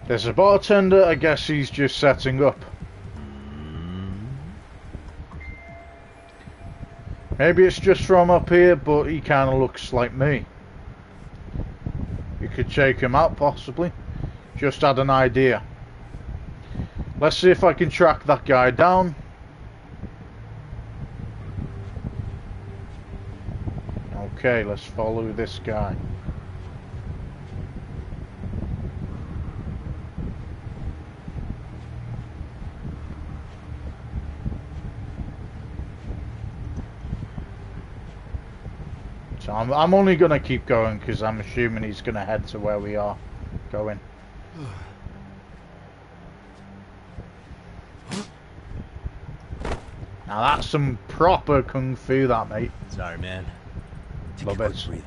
Speaker 1: There's a bartender, I guess he's just setting up. Maybe it's just from up here, but he kind of looks like me. You could check him out, possibly. Just had an idea. Let's see if I can track that guy down. Okay, let's follow this guy. So I'm only going to keep going because I'm assuming he's going to head to where we are going. Now that's some proper kung fu, that, mate.
Speaker 2: Sorry, man.
Speaker 1: Love it.
Speaker 2: Breather.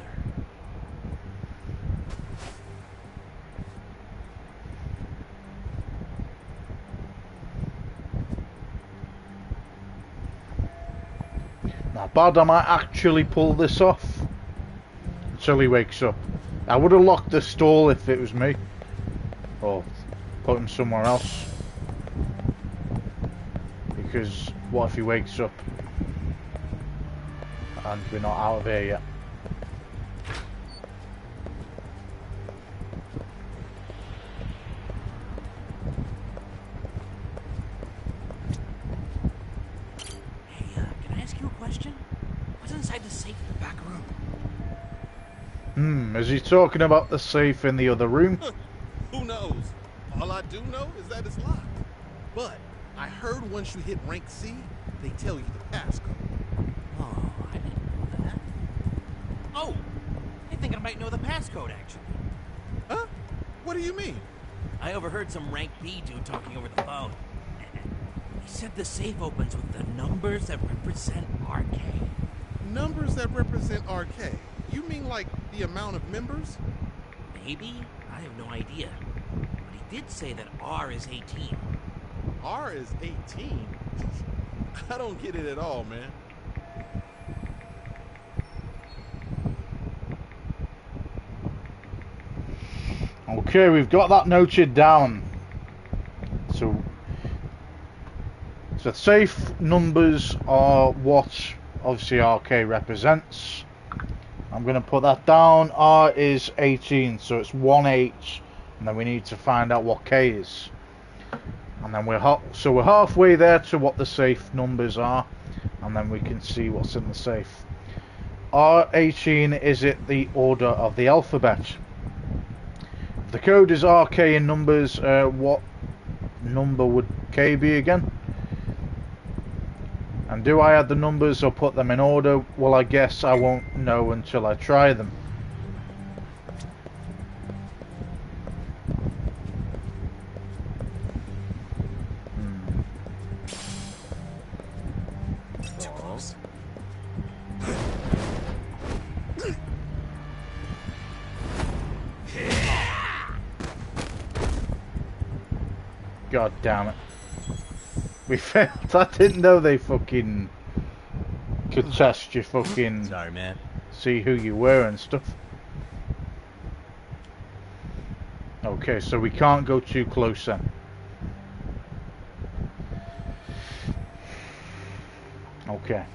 Speaker 1: Not bad, I might actually pull this off until he wakes up. I would have locked the stall if it was me, or put him somewhere else, because what if he wakes up and we're not out of here yet? Is he talking about the safe in the other room?
Speaker 11: Who knows? All I do know is that it's locked. But I heard once you hit rank C, they tell you the passcode.
Speaker 6: Oh, I didn't know that. Oh, I think I might know the passcode, actually.
Speaker 11: Huh? What do you mean?
Speaker 6: I overheard some rank B dude talking over the phone. He said the safe opens with the numbers that represent RK.
Speaker 11: Numbers that represent RK? You mean like the amount of members?
Speaker 6: Maybe? I have no idea. But he did say that R is 18.
Speaker 11: R is 18? I don't get it at all, man.
Speaker 1: Okay, we've got that noted down. So safe numbers are what obviously RK represents. I'm going to put that down. R is 18, so it's 1H, and then we need to find out what K is. And then we're halfway there to what the safe numbers are, and then we can see what's in the safe. R18 is it the order of the alphabet. If the code is RK in numbers, what number would K be again? And do I add the numbers or put them in order? Well, I guess I won't know until I try them.
Speaker 6: Too close.
Speaker 1: God damn it. We failed. I didn't know they fucking could test your fucking...
Speaker 2: Sorry, man.
Speaker 1: See who you were and stuff. Okay, so we can't go too close then. Okay.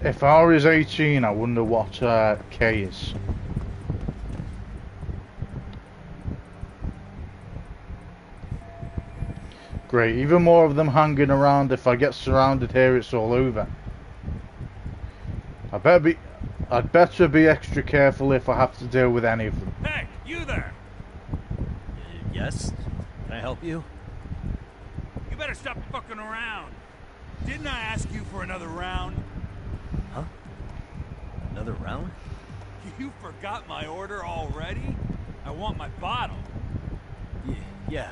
Speaker 1: If R is 18, I wonder what K is. Great, even more of them hanging around. If I get surrounded here, it's all over. I'd better be extra careful if I have to deal with any of them.
Speaker 4: Hey, you there!
Speaker 2: Yes? Can I help you?
Speaker 4: You better stop fucking around. Didn't I ask you for another round?
Speaker 2: Huh? Another round?
Speaker 4: You forgot my order already? I want my bottle.
Speaker 2: Yeah,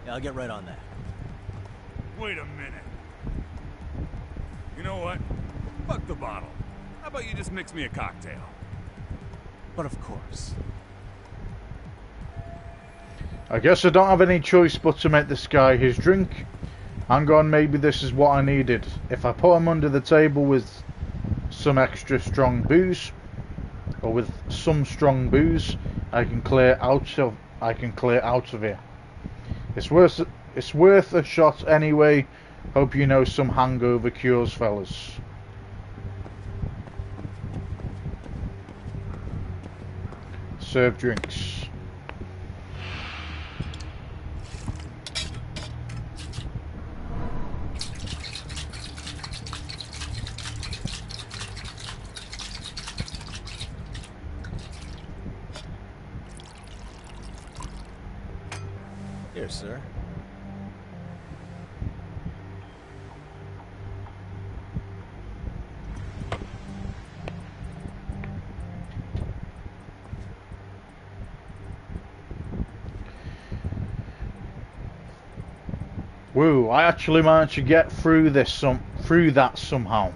Speaker 2: I'll get right on that.
Speaker 4: Wait a minute. You know what? Fuck the bottle. How about you just mix me a cocktail?
Speaker 2: But of course.
Speaker 1: I guess I don't have any choice but to make this guy his drink. Hang on, maybe this is what I needed. If I put him under the table with some extra strong booze, or with some strong booze, I can clear out of here. It's worth a shot anyway. Hope you know some hangover cures, fellas. Serve drinks.
Speaker 2: Here, sir.
Speaker 1: Woo, I actually managed to get through that somehow.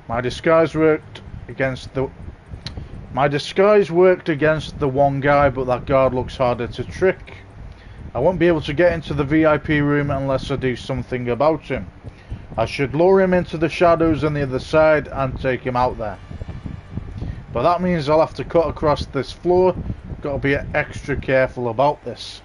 Speaker 1: My disguise worked against the one guy, but that guard looks harder to trick. I won't be able to get into the VIP room unless I do something about him. I should lure him into the shadows on the other side and take him out there. But that means I'll have to cut across this floor. Gotta be extra careful about this.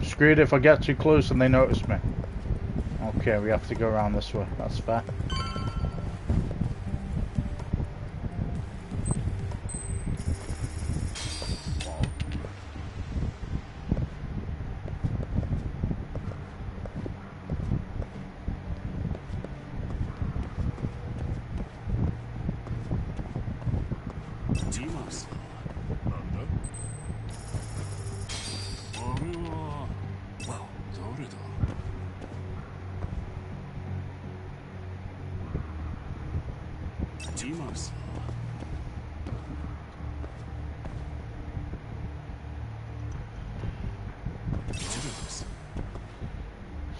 Speaker 1: Screwed if I get too close and they notice me. Okay, we have to go around this way. That's fair.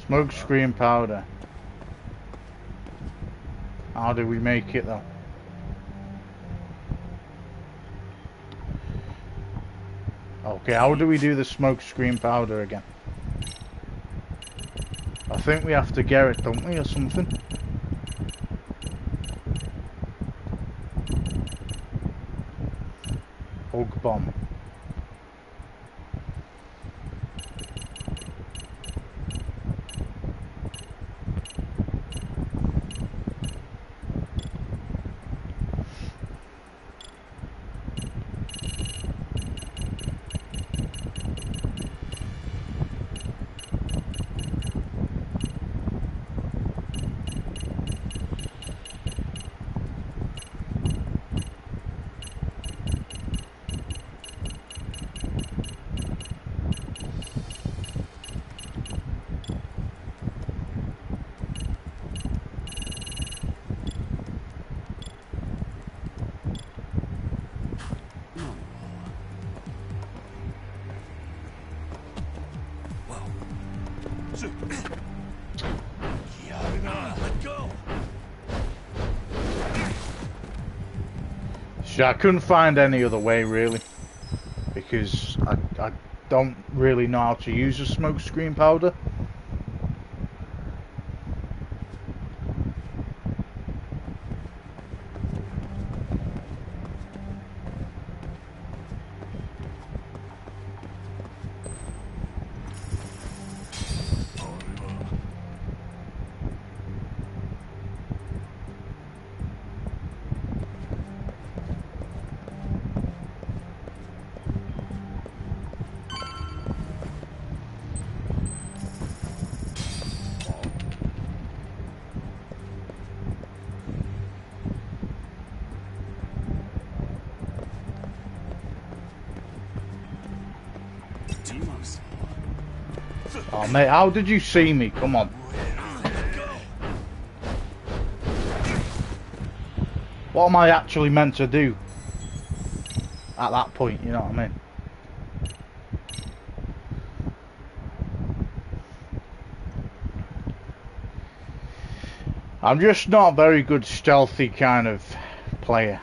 Speaker 1: Smoke screen powder. How do we make it though? Okay, how do we do the smoke screen powder again? I think we have to get it, don't we, or something? Hug bomb. So I couldn't find any other way really, because I don't really know how to use a smoke screen powder. Oh mate, how did you see me? Come on. What am I actually meant to do at that point, you know what I mean? I'm just not a very good stealthy kind of player.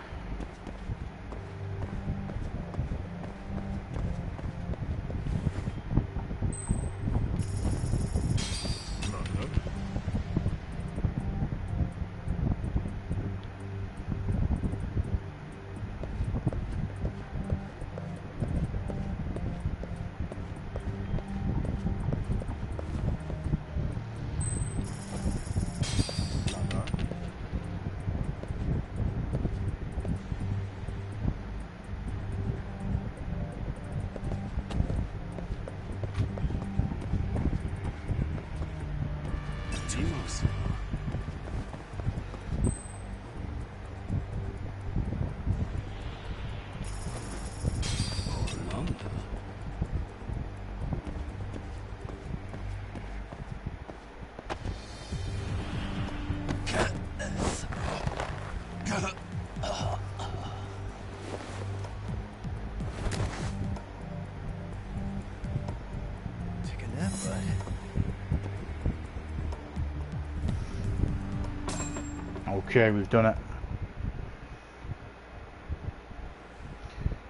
Speaker 1: Okay, we've done it.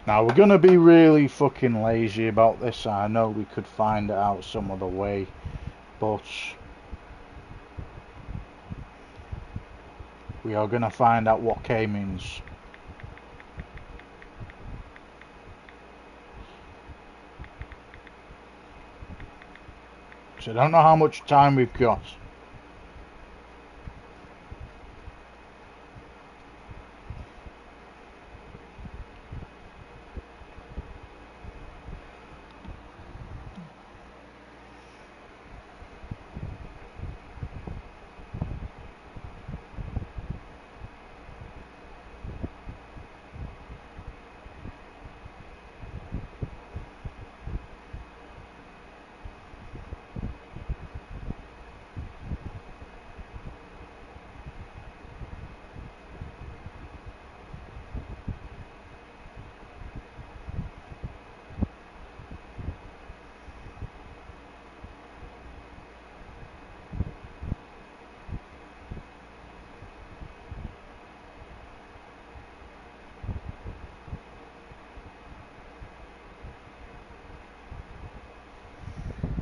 Speaker 1: Now we're gonna be really fucking lazy about this. I know we could find it out some other way, but we are gonna find out what K means. So I don't know how much time we've got.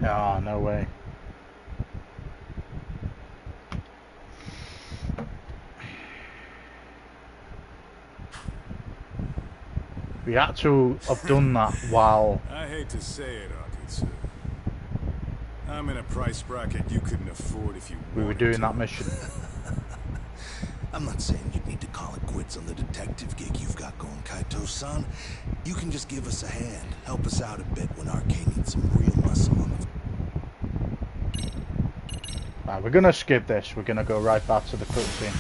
Speaker 1: Ah, no way. We had to have done that while...
Speaker 7: I hate to say it, Akitsu. I'm in a price bracket you couldn't afford if you
Speaker 1: we were doing that mission.
Speaker 12: I'm not saying you need to call it quits on the detective gig you've got going, Kaito-san. You can just give us a hand, help us out a bit when RK needs some real muscle on the...
Speaker 1: Right, we're gonna skip this. We're gonna go right back to the cutscene.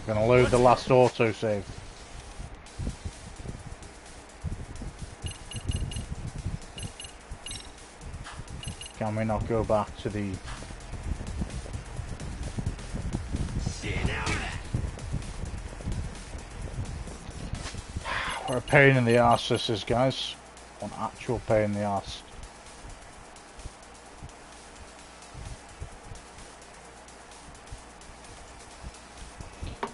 Speaker 1: We're gonna load the last autosave. Can we not go back to the... What a pain in the arse this is, guys. An actual pain in the arse.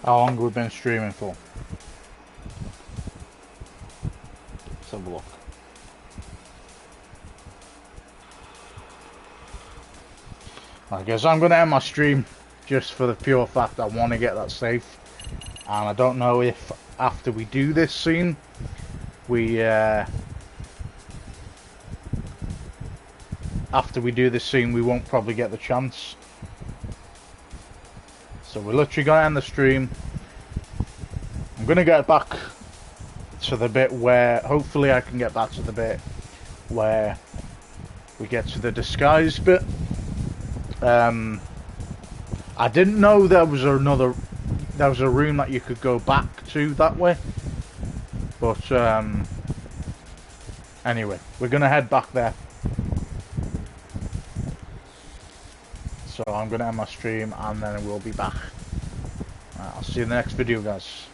Speaker 1: How long have we been streaming for? Let's have a look. I guess I'm going to end my stream just for the pure fact I want to get that safe. And I don't know if after we do this scene, we won't probably get the chance. So we're literally going to end the stream. I'm going to get back to the bit where, hopefully I can get back to the bit where we get to the disguise bit. I didn't know there was a room that you could go back to that way. But anyway, we're going to head back there. So I'm going to end my stream and then we'll be back. I'll see you in the next video, guys.